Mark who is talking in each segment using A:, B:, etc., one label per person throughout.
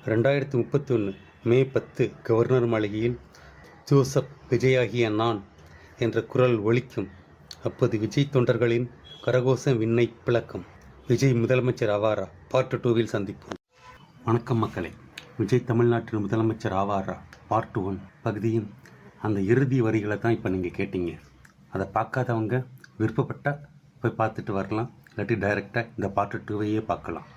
A: 2031 மே 10 governor மாளிகையில் Joseph விஜயாகிய நான் என்ற குரல் ஒலிக்கும். அப்போது விஜய் தொண்டர்களின் கரகோஷம் விண்ணை பிளக்கும். விஜய் முதலமைச்சர் ஆவாரா பார்ட் 2வில் சந்திப்போம். வணக்கம் மக்களே. விஜய் தமிழ்நாட்டின் முதலமைச்சர் ஆவாரா பார்ட் 1 பகுதியின் அந்த இறுதி வரிகளை தான் இப்போ நீங்கள் கேட்டீங்க. அதை பார்க்காதவங்க விருப்பப்பட்டால் போய் பார்த்துட்டு வரலாம், இல்லாட்டி டைரெக்டாக இந்த பார்ட் 2வையே பார்க்கலாம்.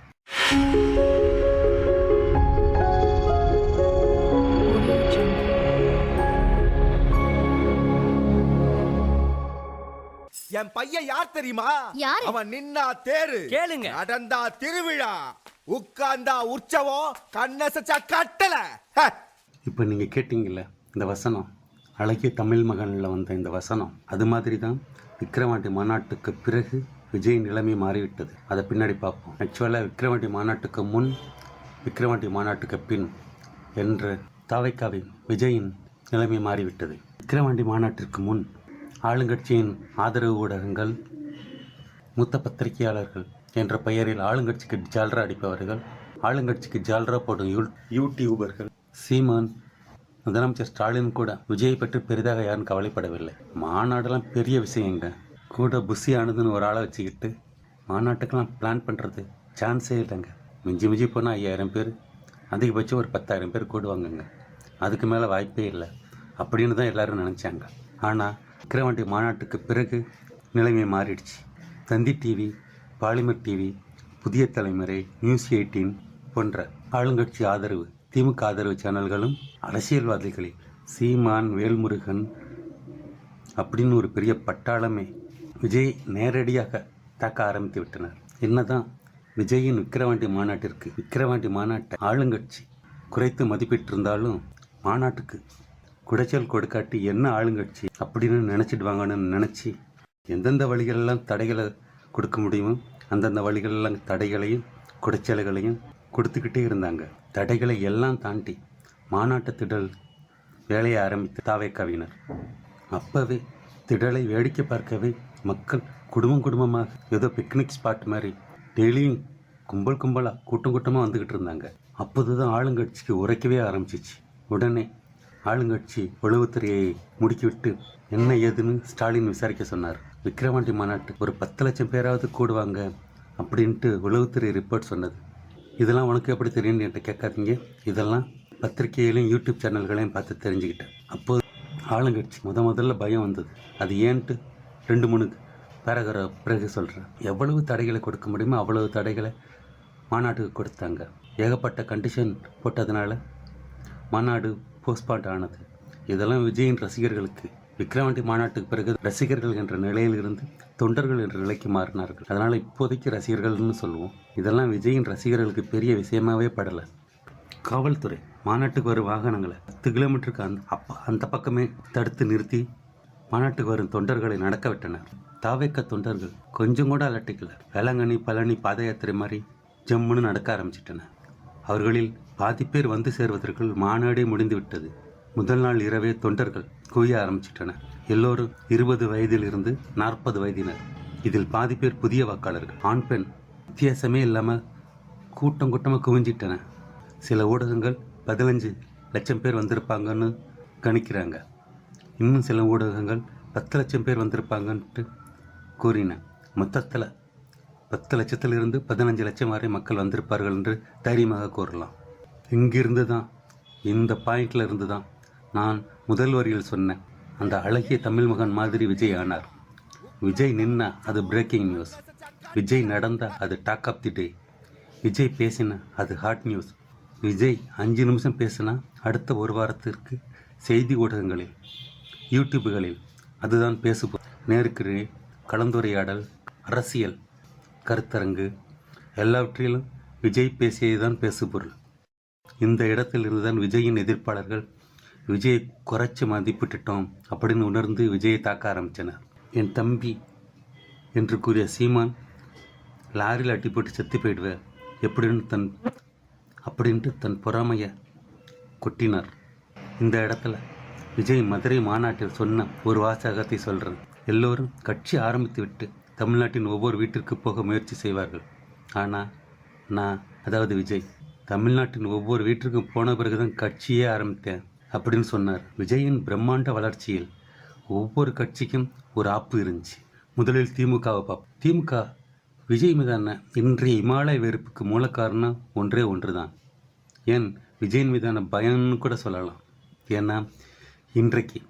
B: என் பையன் யார் தெரியுமா?
C: யாரு?
B: அவன் நின்னா தேரு,
D: கேளுங்க.
B: நடந்தா திருவிழா, உட்கார்ந்தா உற்சவம், கண்ணசச்சா கட்டல.
A: இப்போ நீங்கள் கேட்டீங்கல்ல இந்த வசனம், அழகிய தமிழ் மகனில் வந்த இந்த வசனம், அது மாதிரி தான் விக்கிரவாண்டி மாநாட்டுக்கு பிறகு விஜய் நிலைமை மாறிவிட்டது. அதை பின்னாடி பார்ப்போம். ஆக்சுவலாக விக்கிரவாண்டி மாநாட்டுக்கு முன், விக்கிரவாண்டி மாநாட்டுக்கு பின் என்ற தாவைக்காவின் விஜயின் நிலைமை மாறிவிட்டது. விக்கிரவாண்டி மாநாட்டிற்கு முன் ஆளுங்கட்சியின் ஆதரவு ஊடகங்கள், மூத்த பத்திரிகையாளர்கள் என்ற பெயரில் ஆளுங்கட்சிக்கு ஜால்ரா அடிப்பவர்கள், ஆளுங்கட்சிக்கு ஜால்ரா போடும் யூடியூபர்கள், சீமான், முதலமைச்சர் ஸ்டாலின் கூட விஜயை பற்றி பெரிதாக யாரும் கவலைப்படவில்லை. மாநாடெல்லாம் பெரிய விஷயங்க. கூட புஷியானதுன்னு ஒரு ஆளை வச்சுக்கிட்டு மாநாட்டுக்கெல்லாம் பிளான் பண்ணுறது சான்ஸே இல்லைங்க. மிஞ்சி போனால் 5000 பேர், அதிகபட்சம் ஒரு 10,000 பேர் கூடுவாங்கங்க. அதுக்கு மேலே வாய்ப்பே இல்லை அப்படின்னு தான் எல்லோரும் நினச்சாங்க. ஆனால் விக்கிரவாண்டி மாநாட்டுக்கு பிறகு நிலைமை மாறிடுச்சு. தந்தி டிவி, பாலிமர் டிவி, புதிய தலைமுறை, நியூஸ் 18 போன்ற ஆளுங்கட்சி ஆதரவு, திமுக ஆதரவு சேனல்களும் அரசியல்வாதிகளில் சீமான், வேல்முருகன் அப்படின்னு ஒரு பெரிய பட்டாளமே விஜய் நேரடியாக தாக்க ஆரம்பித்து விட்டனர். என்னதான் விஜயின் விக்கிரவாண்டி மாநாட்டை ஆளுங்கட்சி குறைத்து மதிப்பிட்டிருந்தாலும் மாநாட்டுக்கு குடைச்சல் கொடுக்காட்டி என்ன ஆளுங்கட்சி அப்படின்னு நினச்சிடுவாங்கன்னு நினச்சி எந்தெந்த வழிகளெல்லாம் தடைகளை கொடுக்க முடியுமோ அந்தந்த வழிகளெல்லாம் தடைகளையும் குடைச்சல்களையும் கொடுத்துக்கிட்டே இருந்தாங்க. தடைகளை எல்லாம் தாண்டி மாநாட்டு திடல் வேலையை ஆரம்பித்து தாவைக்காவினர். அப்போவே திடலை வேடிக்கை பார்க்கவே மக்கள் குடும்பமாக ஏதோ பிக்னிக் ஸ்பாட் மாதிரி டெய்லியும் கும்பலாக கூட்டமாக வந்துக்கிட்டு இருந்தாங்க. அப்போது தான் ஆளுங்கட்சிக்கு உரைக்கவே ஆரம்பிச்சிச்சு. உடனே ஆளுங்கட்சி உளவுத்துறையை முடுக்கிவிட்டு என்ன ஏதுன்னு ஸ்டாலின் விசாரிக்க சொன்னார். விக்கிரவாண்டி மாநாட்டு ஒரு 10 லட்சம் பேராவது கூடுவாங்க அப்படின்ட்டு உளவுத்துறை ரிப்போர்ட் சொன்னது. இதெல்லாம் உனக்கு எப்படி தெரியும்னு என்கிட்ட கேட்காதீங்க. இதெல்லாம் பத்திரிகைகளையும் யூடியூப் சேனல்களையும் பார்த்து தெரிஞ்சுக்கிட்டேன். அப்போது ஆளுங்கட்சி முதல்ல பயம் வந்தது. அது ஏன்ட்டு 2-3 பேராகிராஃப் பிறகு சொல்கிறேன். எவ்வளவு தடைகளை கொடுக்க முடியுமோ அவ்வளவு தடைகளை மாநாட்டுக்கு கொடுத்தாங்க. ஏகப்பட்ட கண்டிஷன் போட்டதுனால மாநாடு போஸ்ட்பாண்ட் ஆனது. இதெல்லாம் விஜயின் ரசிகர்களுக்கு விக்கிரவாண்டி மாநாட்டுக்கு பிறகு ரசிகர்கள் என்ற நிலையிலிருந்து தொண்டர்கள் என்ற நிலைக்கு மாறினார்கள். அதனால் இப்போதைக்கு ரசிகர்கள்னு சொல்லுவோம். இதெல்லாம் விஜயின் ரசிகர்களுக்கு பெரிய விஷயமாகவே படலை. காவல்துறை மாநாட்டுக்கு வரும் வாகனங்களை 10 கிலோமீட்டருக்கு அந்த பக்கமே தடுத்து நிறுத்தி மாநாட்டுக்கு வரும் தொண்டர்களை நடக்க விட்டனர். தாவேக்க தொண்டர்கள் கொஞ்சம் கூட அலட்டிக்கல. வேளாங்கண்ணி, பழனி பாத யாத்திரை மாதிரி ஜம்முன்னு நடக்க ஆரம்பிச்சிட்டனர். அவர்களில் பாதி பேர் வந்து சேர்வதற்குள் மாநாடே முடிந்து விட்டது. முதல் நாள் இரவே தொண்டர்கள் குவிய ஆரம்பிச்சிட்டனர். எல்லோரும் 20 வயதிலிருந்து 40 வயதினர். இதில் பாதி பேர் புதிய வாக்காளர்கள். ஆண் பெண் வித்தியாசமே இல்லாமல் கூட்டமாக குவிஞ்சிட்டன. சில ஊடகங்கள் 15 லட்சம் பேர் வந்திருப்பாங்கன்னு கணிக்கிறாங்க. இன்னும் சில ஊடகங்கள் 10 லட்சம் பேர் வந்திருப்பாங்கன்ட்டு கூறின. மொத்தத்தில் 10 லட்சத்திலிருந்து 15 லட்சம் வரை மக்கள் வந்திருப்பார்கள் என்று தைரியமாக கூறலாம். இங்கிருந்து தான், இந்த பாயிண்டில் இருந்து தான் நான் முதல் வரியில் சொன்னேன், அந்த அழகிய தமிழ் மகன் மாதிரி விஜய் ஆனார். விஜய் நின்னா அது பிரேக்கிங் நியூஸ், விஜய் நடந்தா அது டாக் ஆஃப் தி டே, விஜய் பேசினா அது ஹாட் நியூஸ், விஜய் 5 நிமிஷம் பேசினா அடுத்த ஒரு வாரத்திற்கு செய்தி ஊடகங்களில், யூடியூப்புகளில் அதுதான் பேசுபொருள். நேருக்கு கலந்துரையாடல், அரசியல் கருத்தரங்கு எல்லாவற்றிலும் விஜய் பேசியது தான் பேசுபொருள். இந்த இடத்தில் இருந்துதான் விஜயின் எதிர்ப்பாளர்கள் விஜயை குறைச்சி மதிப்பிட்டுட்டோம் அப்படின்னு உணர்ந்து விஜயை தாக்க ஆரம்பித்தனர். என் தம்பி என்று கூறிய சீமான் லாரியில் அட்டி போட்டு செத்து போயிடுவேன் அப்படின்ட்டு தன் பொறாமையை கொட்டினார். இந்த இடத்துல விஜய் மதுரை மாநாட்டில் சொன்ன ஒரு வாசகத்தை சொல்கிறேன். எல்லோரும் கட்சி ஆரம்பித்து விட்டு தமிழ்நாட்டின் ஒவ்வொரு வீட்டிற்கு போக முயற்சி செய்வார்கள். ஆனால் நான், அதாவது விஜய், தமிழ்நாட்டின் ஒவ்வொரு வீட்டிற்கும் போன பிறகுதான் கட்சியே ஆரம்பித்தேன் அப்படின்னு சொன்னார். விஜயின் பிரம்மாண்ட வளர்ச்சியில் ஒவ்வொரு கட்சிக்கும் ஒரு ஆப்பு இருந்துச்சு. முதலில் திமுகவை பார்ப்போம். திமுக விஜய் மீதான இன்றைய இமாலய வெறுப்புக்கு மூல காரணம் ஒன்றே ஒன்று தான். ஏன் விஜயின் மீதான பயம்னு கூட சொல்லலாம். ஏன்னா இன்றைக்கு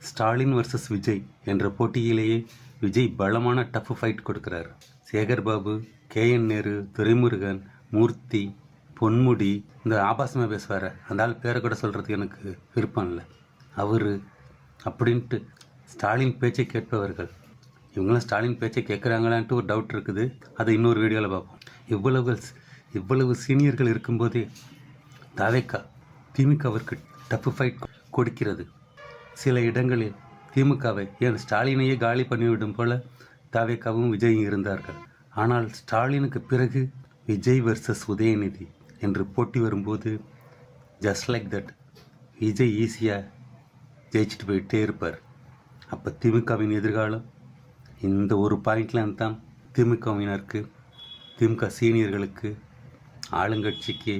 A: ஸ்டாலின் வர்சஸ் விஜய் என்ற போட்டியிலேயே விஜய் பலமான டஃப் ஃபைட் கொடுக்குறாரு. சேகர்பாபு, கேஎன் நேரு, துரைமுருகன், மூர்த்தி, பொன்முடி, இந்த ஆபாசமாக பேசுவார் அந்த ஆள் பேரை கூட சொல்கிறதுக்கு எனக்கு விருப்பம் இல்லை. அவர் அப்படின்ட்டு ஸ்டாலின் பேச்சை கேட்பவர்கள். இவங்களாம் ஸ்டாலின் பேச்சை கேட்குறாங்களான்ட்டு ஒரு டவுட் இருக்குது. அதை இன்னொரு வீடியோவில் பார்ப்போம். இவ்வளவு சீனியர்கள் இருக்கும்போதே தாவேக்கா திமுகவிற்கு டஃப் ஃபைட் கொடுக்கிறது. சில இடங்களில் திமுகவை ஏன் ஸ்டாலினையே காலி பண்ணிவிடும் போல தாவேக்காவும் விஜயும் இருந்தார்கள். ஆனால் ஸ்டாலினுக்கு பிறகு விஜய் வர்சஸ் உதயநிதி என்று போட்டி வரும்போது ஜஸ்ட் லைக் தட் விஜய் ஈஸியாக ஜெயிச்சுட்டு போயிட்டே இருப்பார். அப்போ திமுகவின் எதிர்காலம் இந்த ஒரு பாயிண்ட்ல தான் திமுகவினருக்கு, திமுக சீனியர்களுக்கு, ஆளுங்கட்சிக்கு,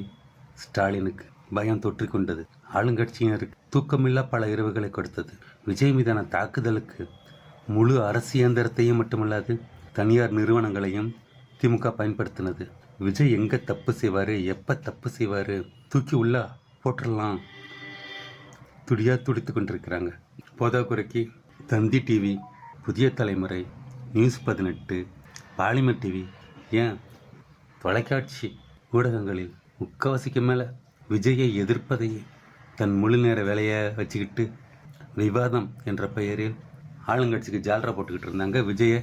A: ஸ்டாலினுக்கு பயம் தொற்றிக்கொண்டது. ஆளுங்கட்சியினருக்கு தூக்கமில்லா பல இரவுகளை கொடுத்தது. விஜய் மீதான தாக்குதலுக்கு முழு அரசு இயந்திரத்தையும் மட்டுமல்லாது தனியார் நிறுவனங்களையும் திமுக பயன்படுத்தினது. விஜய் எங்கே தப்பு செய்வார், எப்போ தப்பு செய்வார், தூக்கி உள்ள போட்டுடலாம் துடித்து கொண்டிருக்கிறாங்க. போதாக்குறைக்கு தந்தி டிவி, புதிய தலைமுறை, நியூஸ் 18, பாலிமர் டிவி, ஏன் தொலைக்காட்சி ஊடகங்களில் முக்காவாசிக்கு மேலே விஜயை எதிர்ப்பதையே தன் முழு நேர வேலையை வச்சுக்கிட்டு விவாதம் என்ற பெயரில் ஆளுங்கட்சிக்கு ஜாலரா போட்டுக்கிட்டு இருந்தாங்க. விஜயை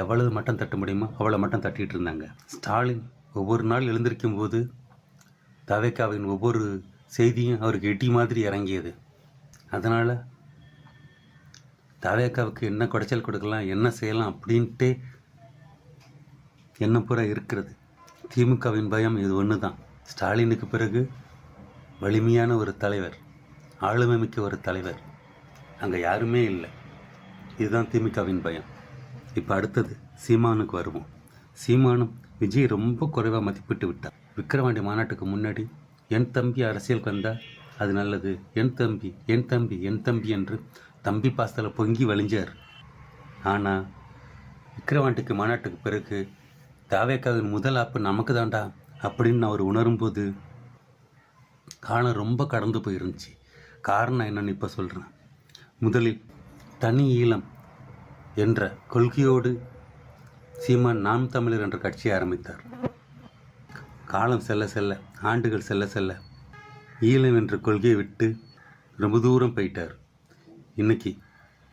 A: எவ்வளவு மட்டம் தட்ட முடியுமோ அவ்வளோ மட்டம் தட்டிகிட்டு இருந்தாங்க. ஸ்டாலின் ஒவ்வொரு நாள் எழுந்திருக்கும் போது தவேக்காவின் ஒவ்வொரு செய்தியும் அவருக்கு இடி மாதிரி இறங்கியது. அதனால் தவேக்காவுக்கு என்ன குடைச்சல் கொடுக்கலாம், என்ன செய்யலாம் அப்படின்ட்டே எண்ணம் பூரா இருக்கிறது. திமுகவின் பயம் இது ஒன்று தான். ஸ்டாலினுக்கு பிறகு வலிமையான ஒரு தலைவர், ஆளுமை மிக்க ஒரு தலைவர் அங்கே யாருமே இல்லை. இதுதான் திமுகவின் பயம். இப்போ அடுத்தது சீமானுக்கு வருவோம். சீமானும் விஜய் ரொம்ப குறைவாக மதிப்பிட்டு விட்டார். விக்கிரவாண்டி மாநாட்டுக்கு முன்னாடி என் தம்பி அரசியலுக்கு வந்தால் அது நல்லது, என் தம்பி என் தம்பி என் தம்பி என்று தம்பி பாசத்தில் பொங்கி வழிஞ்சார். ஆனால் விக்கிரவாண்டிக்கு மாநாட்டுக்கு பிறகு தாவேக்காவின் முதல் ஆப்பு நமக்கு தாண்டா அப்படின்னு அவர் உணரும்போது காலம் ரொம்ப கடந்து போயிருந்துச்சு. காரணம் என்னன்னு இப்போ சொல்கிறேன். முதலில் தனி ஈழம் என்ற கொள்கையோடு சீமான் நாம் தமிழர் என்ற கட்சியை ஆரம்பித்தார். காலம் செல்ல செல்ல, ஆண்டுகள் செல்ல செல்ல ஈழம் என்ற கொள்கையை விட்டு ரொம்ப தூரம் போயிட்டார். இன்னைக்கு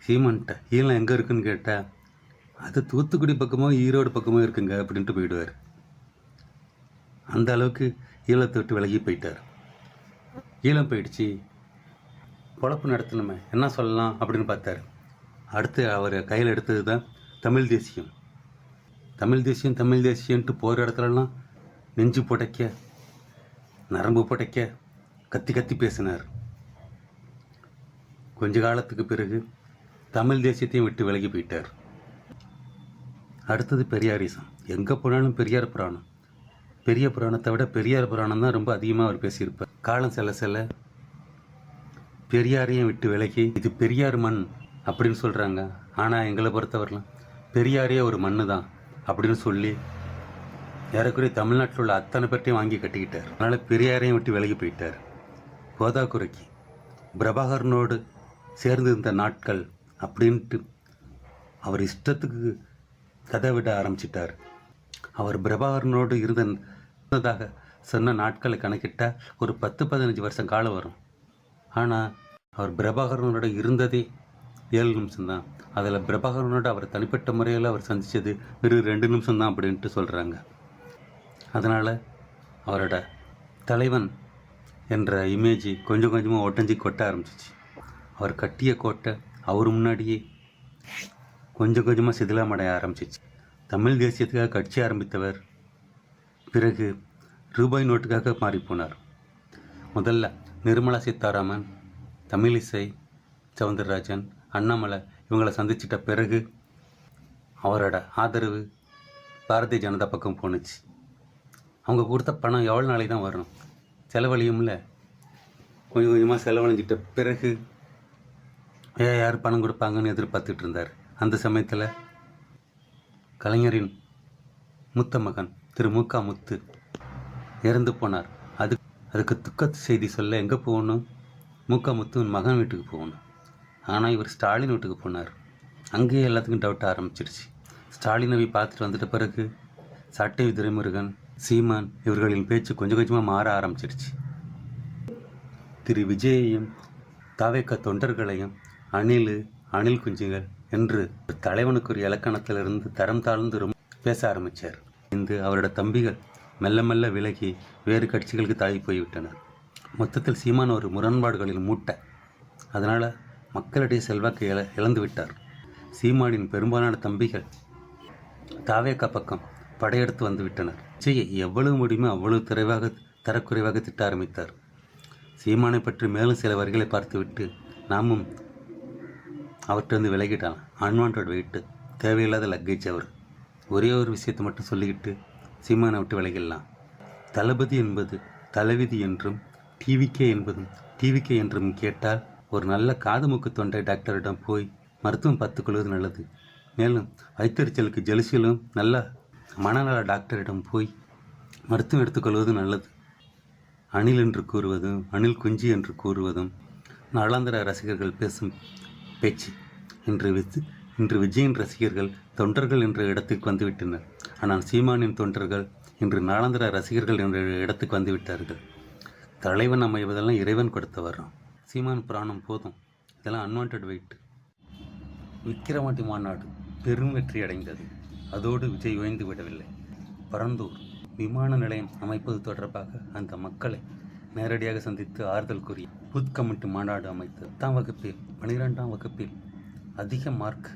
A: சீமான்கிட்ட ஈழம் எங்கே இருக்குன்னு கேட்டால் அது தூத்துக்குடி பக்கமோ ஈரோடு பக்கமோ இருக்குங்க அப்படின்ட்டு போயிடுவார். அந்த அளவுக்கு ஈழத்தை விட்டு விலகி போயிட்டார். ஈழம் போயிடுச்சு, பொழப்பு நடத்தணுமே என்ன சொல்லலாம் அப்படின்னு பார்த்தார். அடுத்து அவர் கையில் எடுத்தது தான் தமிழ் தேசியம். தமிழ் தேசியம் தமிழ் தேசியன்ட்டு போகிற இடத்துலலாம் நெஞ்சு புடைக்க, நரம்பு புடைக்க, கத்தி கத்தி பேசினார். கொஞ்ச காலத்துக்கு பிறகு தமிழ் தேசியத்தையும் விட்டு விலகி போயிட்டார். அடுத்தது பெரியாரிசம். எங்கே போனாலும் பெரியார் புராணம், பெரிய புராணத்தை விட பெரியார் புராணம் தான் ரொம்ப அதிகமாக அவர் பேசியிருப்பார். காலம் செல்ல செல்ல பெரியாரையும் விட்டு விலகி இது பெரியார் மண் அப்படின்னு சொல்கிறாங்க, ஆனால் எங்களை பொறுத்தவரைலாம் பெரியாரே ஒரு மண்ணு தான் அப்படின்னு சொல்லி ஏறக்குறைய தமிழ்நாட்டில் உள்ள அத்தனை பேர்ட்டையும் வாங்கி கட்டிக்கிட்டார். அதனால் பெரியாரையும் விட்டு விலகி போயிட்டார். போதாக்குறைக்கு பிரபாகரனோடு சேர்ந்து இருந்த நாட்கள் அப்படின்ட்டு அவர் இஷ்டத்துக்கு கதை விட ஆரம்பிச்சிட்டார். அவர் பிரபாகரனோடு இருந்ததாக சொன்ன நாட்களை கணக்கிட்டால் ஒரு 10-15 வருஷம் காலம் வரும். ஆனால் அவர் பிரபாகரனோட இருந்ததே 7 நிமிஷம்தான். அதில் பிரபாகரனோட அவர் தனிப்பட்ட முறையில் அவர் சந்தித்தது வெறும் 2 நிமிஷம்தான் அப்படின்ட்டு சொல்கிறாங்க. அதனால் அவரோட தலைவன் என்ற இமேஜ் கொஞ்சம் கொஞ்சமாக ஒட்டஞ்சி கொட்ட ஆரம்பிச்சிச்சு. அவர் கட்டிய கோட்டை அவர் முன்னாடியே கொஞ்சம் கொஞ்சமாக சிதிலமடைய ஆரம்பிச்சிச்சு. தமிழ் தேசியத்துக்காக கட்சி ஆரம்பித்தவர் பிறகு ரூபாய் நோட்டுக்காக மாறிப்போனார். முதல்ல நிர்மலா சீதாராமன், தமிழிசை சவுந்தரராஜன், அண்ணாமலை இவங்களை சந்திச்சிட்ட பிறகு அவரோட ஆதரவு பாரதிய ஜனதா பக்கம் போணுச்சு. அவங்க கொடுத்த பணம் எவ்வளோ நாளைக்கு தான் வரும்? செலவழியும்ல. கொஞ்சம் கொஞ்சமாக செலவழிஞ்சிட்ட பிறகு யார் பணம் கொடுப்பாங்கன்னு எதிர்பார்த்துட்டு இருந்தார். அந்த சமயத்தில் கலைஞரின் மூத்த மகன் திரு மு.க. முத்து இறந்து போனார். அதுக்கு துக்க செய்தி சொல்ல எங்கே போகணும்? மு.க. முத்துவின் மகன் வீட்டுக்கு போகணும். ஆனால் இவர் ஸ்டாலின் வீட்டுக்கு போனார். அங்கேயே எல்லாத்துக்கும் டவுட் ஆரம்பிச்சிருச்சு. ஸ்டாலினை போய் பார்த்துட்டு வந்துட்ட பிறகு சட்டை துரைமுருகன், சீமான் இவர்களின் பேச்சு கொஞ்சம் கொஞ்சமாக மாற ஆரம்பிச்சிருச்சு. திரு விஜயையும் தாவேக்க தொண்டர்களையும் அணில் குஞ்சுகள் என்று தலைவனுக்கு ஒரு இலக்கணத்திலிருந்து தரம் தாழ்ந்து ரொம்ப பேச ஆரம்பித்தார். இந்த அவரோட தம்பிகள் மெல்ல மெல்ல விலகி வேறு கட்சிகளுக்கு தாவி போய்விட்டனர். மொத்தத்தில் சீமான் ஒரு முரண்பாடுகளில் மூட்டை. அதனால் மக்களிடையே செல்வாக்கு இழந்து விட்டார். சீமானின் பெரும்பாலான தம்பிகள் தாவேக்கா பக்கம் படையெடுத்து வந்து விட்டனர். விஜயை எவ்வளவு முடியுமோ அவ்வளவு தரக்குறைவாக திட்ட ஆரம்பித்தார். சீமானை பற்றி மேலும் சில வரிகளை பார்த்துவிட்டு நாமும் அவற்றிருந்து விலகிட்டான். அன்வான்ட் வெயிட்டு, தேவையில்லாத லக்கேஜ். அவர் ஒரே ஒரு விஷயத்தை மட்டும் சொல்லிக்கிட்டு சீமானை விட்டு விலகிடலாம். தளபதி என்பது தலைவிதி என்றும் டிவிகே என்பதும் டிவிகே என்றும் கேட்டால் ஒரு நல்ல காது மூக்கு தொண்டை டாக்டரிடம் போய் மருத்துவம் பார்த்துக்கொள்வது நல்லது. மேலும் வயிற்றெரிச்சலுக்கு ஜெலுசிலும் நல்ல மனநல டாக்டரிடம் போய் மருத்துவம் எடுத்துக்கொள்வது நல்லது. அணில் என்று கூறுவதும் அணில் குஞ்சு என்று கூறுவதும் நாளாந்திர ரசிகர்கள் பேசும் பேச்சு. இன்று விஜயின் ரசிகர்கள் தொண்டர்கள் என்ற இடத்துக்கு வந்துவிட்டனர். ஆனால் சீமானின் தொண்டர்கள் இன்று நாளாந்திர ரசிகர்கள் என்ற இடத்துக்கு வந்துவிட்டார்கள். தலைவன் அமைவதெல்லாம் இறைவன் கொடுத்த வரோம். சீமான் புராணம் போதும், இதெல்லாம் அன்வான்ட் வெயிட். விக்கிரவாண்டி மாநாடு பெரும் வெற்றி அடைந்தது. அதோடு விஜய் ஓய்ந்து விடவில்லை. பரந்தூர் விமான நிலையம் அமைப்பது தொடர்பாக அந்த மக்களை நேரடியாக சந்தித்து ஆறுதல் கூறிய பூத் கமிட்டி மாநாடு அமைத்து 10ஆம் வகுப்பில் 12ஆம் வகுப்பில் அதிக மார்க்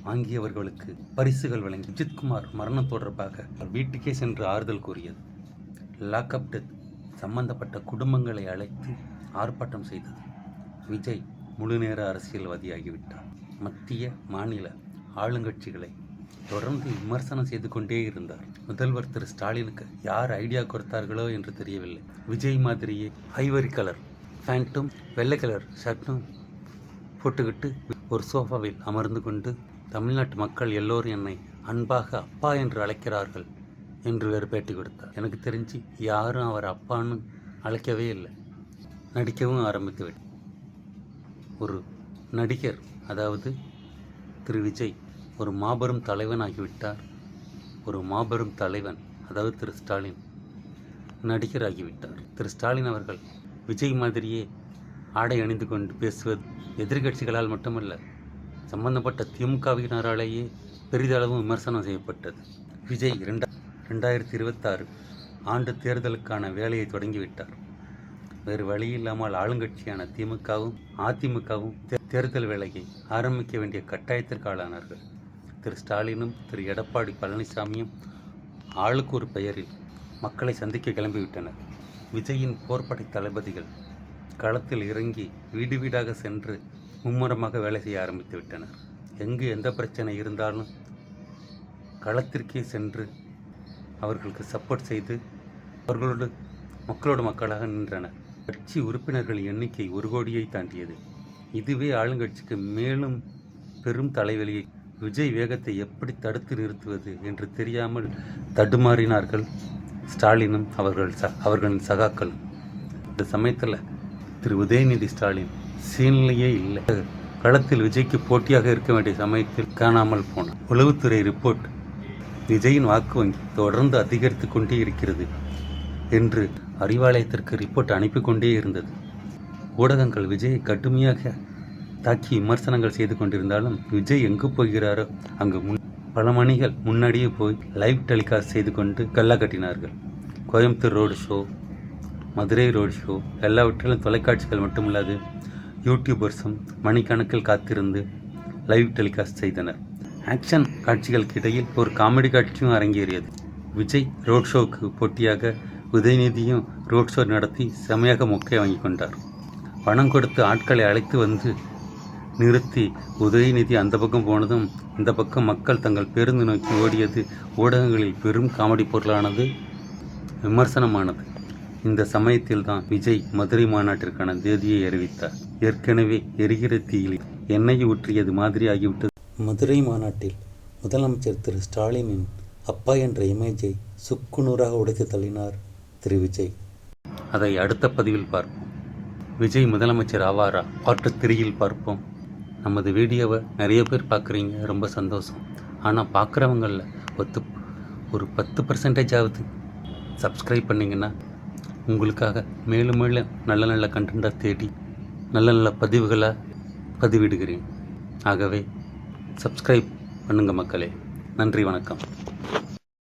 A: வாங்கியவர்களுக்கு பரிசுகள் வழங்கி அஜித்குமார் மரணம் தொடர்பாக வீட்டுக்கே சென்று ஆறுதல் கூறியது. லாக்அப் டெத் சம்பந்தப்பட்ட குடும்பங்களை அழைத்து ஆர்ப்பாட்டம் செய்தது. விஜய் முழுநேர அரசியல்வாதியாகிவிட்டார். மத்திய மாநில ஆளுங்கட்சிகளை தொடர்ந்து விமர்சனம் செய்து கொண்டே இருந்தார். முதல்வர் திரு ஸ்டாலினுக்கு யார் ஐடியா கொடுத்தார்களோ என்று தெரியவில்லை. விஜய் மாதிரியே ஐவரி கலர் பேண்ட்டும் வெள்ளை கலர் ஷர்ட்டும் போட்டுக்கிட்டு ஒரு சோஃபாவில் அமர்ந்து கொண்டு தமிழ்நாட்டு மக்கள் எல்லோரும் என்னை அன்பாக அப்பா என்று அழைக்கிறார்கள் என்று வேறு பேட்டி கொடுத்தார். எனக்கு தெரிஞ்சு யாரும் அவர் அப்பான்னு அழைக்கவே இல்லை. நடிக்கவும் ஆரம்பித்து விட்டார். ஒரு நடிகர், அதாவது திரு விஜய் ஒரு மாபெரும் தலைவன் ஆகிவிட்டார். ஒரு மாபெரும் தலைவன், அதாவது திரு ஸ்டாலின் நடிகர் ஆகிவிட்டார். திரு ஸ்டாலின் அவர்கள் விஜய் மாதிரியே ஆடை அணிந்து கொண்டு பேசுவது எதிர்கட்சிகளால் மட்டுமல்ல, சம்பந்தப்பட்ட திமுகவினராலேயே பெரிதளவு விமர்சனம் செய்யப்பட்டது. விஜய் 2026 ஆண்டு தேர்தலுக்கான வேலையை தொடங்கிவிட்டார். வேறு வழியில்லாமல் ஆளுங்கட்சியான திமுகவும் அதிமுகவும் தேர்தல் வேலையை ஆரம்பிக்க வேண்டிய கட்டாயத்திற்கு ஆளானார்கள். திரு ஸ்டாலினும் திரு எடப்பாடி பழனிசாமியும் ஆளுக்கு ஒரு பெயரில் மக்களை சந்திக்க கிளம்பிவிட்டனர். விஜயின் போர்ப்படை தளபதிகள் களத்தில் இறங்கி வீடு வீடாக சென்று மும்முரமாக வேலை செய்ய ஆரம்பித்து விட்டனர். எங்கு எந்த பிரச்சனை இருந்தாலும் களத்திற்கே சென்று அவர்களுக்கு சப்போர்ட் செய்து மக்களோடு மக்களாக நின்றனர். கட்சி உறுப்பினர்கள் எண்ணிக்கை 1 கோடியை தாண்டியது. இதுவே ஆளுங்கட்சிக்கு மேலும் பெரும் தலைவலியை. விஜய் வேகத்தை எப்படி தடுத்து நிறுத்துவது என்று தெரியாமல் தடுமாறினார்கள் ஸ்டாலினும் அவர்களின் சகாக்களும். இந்த சமயத்தில் திரு உதயநிதி ஸ்டாலின் சீனிலேயே இல்லை. களத்தில் விஜய்க்கு போட்டியாக இருக்க வேண்டிய சமயத்தில் காணாமல் போனார். உளவுத்துறை ரிப்போர்ட் விஜயின் வாக்கு வங்கி தொடர்ந்து அதிகரித்து கொண்டே இருக்கிறது என்று அறிவாலயத்திற்கு ரிப்போர்ட் அனுப்பி கொண்டே இருந்தது. ஊடகங்கள் விஜயை கடுமையாக தாக்கி விமர்சனங்கள் செய்து கொண்டிருந்தாலும் விஜய் எங்கு போகிறாரோ அங்கு பல மணிகள் முன்னாடியே போய் லைவ் டெலிகாஸ்ட் செய்து கொண்டு கல்லா கட்டினார்கள். Coimbatore road show, Madurai road show எல்லாவற்றிலும் தொலைக்காட்சிகள் மட்டுமில்லாது யூடியூபர்ஸும் மணிக்கணக்கில் காத்திருந்து லைவ் டெலிகாஸ்ட் செய்தனர். ஆக்ஷன் காட்சிகளுக்கு இடையில் ஒரு காமெடி காட்சியும் அரங்கேறியது. விஜய் ரோட் ஷோவுக்கு போட்டியாக உதயநிதியும் ரோட் ஷோ நடத்தி செமையாக மொக்கை வாங்கி கொண்டார். பணம் கொடுத்து ஆட்களை அழைத்து வந்து நிறுத்தி உதயநிதி அந்த பக்கம் போனதும் இந்த பக்கம் மக்கள் தங்கள் பேருந்து நோக்கி ஓடியது ஊடகங்களில் பெரும் காமெடி பொருளானது. விமர்சனமானது. இந்த சமயத்தில் தான் விஜய் மதுரை மாநாட்டிற்கான தேதியை அறிவித்தார். ஏற்கனவே எரிகிற தீயில் எண்ணெய் ஊற்றியது மாதிரி ஆகிவிட்டது. மதுரை மாநாட்டில் முதலமைச்சர் திரு ஸ்டாலினின் அப்பா என்ற இமேஜை சுக்குநூறாக உடைத்து தள்ளினார் திரு விஜய். அதை அடுத்த பதிவில் பார்ப்போம். விஜய் முதலமைச்சர் ஆவாரா பார்ட் 3யில் பார்ப்போம். நமது வீடியோவை நிறைய பேர் பார்க்குறீங்க, ரொம்ப சந்தோஷம். ஆனால் பார்க்குறவங்களில் ஒரு 10% ஆகுது சப்ஸ்கிரைப் பண்ணிங்கன்னா உங்களுக்காக மேலும் மேலும் நல்ல நல்ல கண்டென்ட்டாக தேடி நல்ல நல்ல பதிவுகளாக பதிவிடுகிறேன். ஆகவே சப்ஸ்கிரைப் பண்ணுங்கள் மக்களே. நன்றி, வணக்கம்.